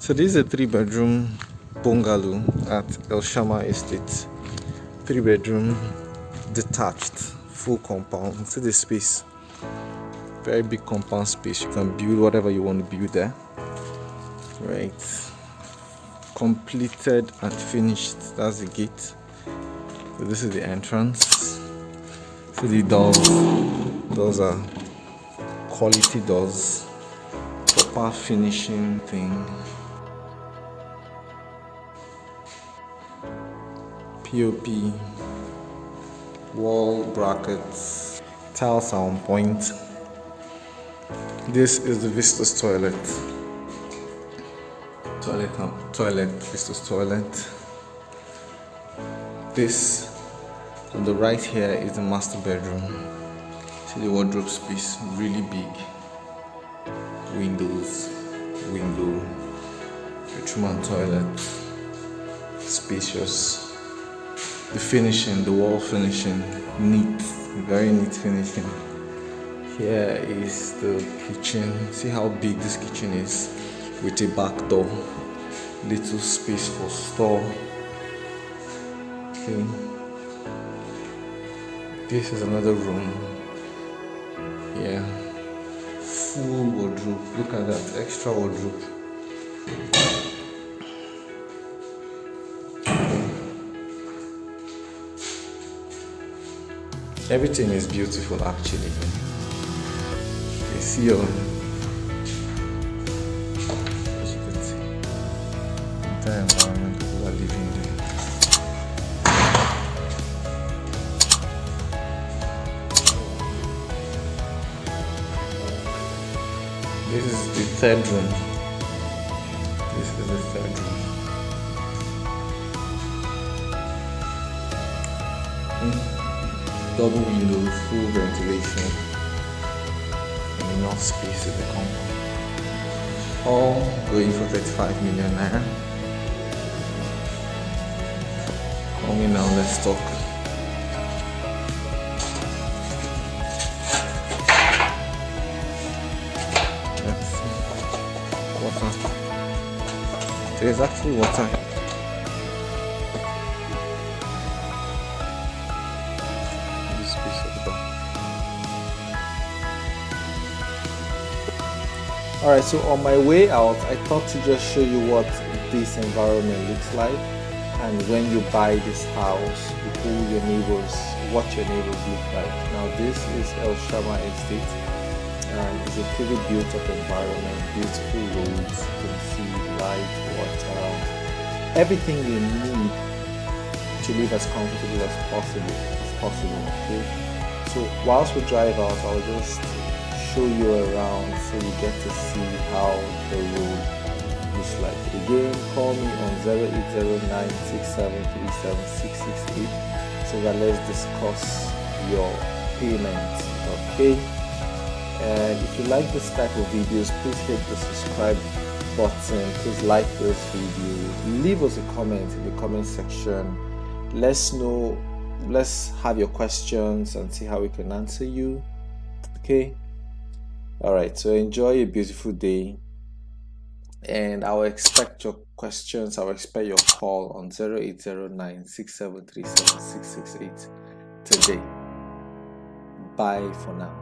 So this is a 3-bedroom bungalow at Elshamma Estate. 3-bedroom, detached, full compound. See the space. Very big compound space. You can build whatever you want to build there. Right. Completed and finished. That's the gate. So this is the entrance. See the doors. Those are quality doors. Proper finishing thing. POP, wall brackets, tiles are on point. This is the visitors toilet. Visitors toilet. This on the right here is the master bedroom. See the wardrobe space, really big. Window, bedroom and toilet, spacious. The finishing, the wall finishing, neat, very neat finishing. Here is the kitchen. See how big this kitchen is with a back door. Little space for store. Okay. This is another room. Yeah. Full wardrobe. Look at that, extra wardrobe. Everything is beautiful actually. You see your, as you can see, entire environment people are living there. This is the third room. Double windows, full ventilation, and enough space at the compound. All going for 35 million naira. Call me now, let's talk. Let's see. Water. There's actually water. Alright, so on my way out, I thought to just show you what this environment looks like, and when you buy this house, what your neighbors look like. Now this is Elshamma Estate, and it's a pretty built up environment, beautiful roads, you can see light, water, everything you need to live as comfortable as possible. Okay, so whilst we drive out, I'll just show you around so you get to see how the road looks like. Again, call me on 080967376668 so that let's discuss your payment. Okay, and if you like this type of videos, please hit the subscribe button, please like this video, leave us a comment in the comment section. Let's have your questions and see how we can answer you. Okay. Alright, so enjoy a beautiful day, and I'll expect your questions, I'll expect your call on 080967376668 today. Bye for now.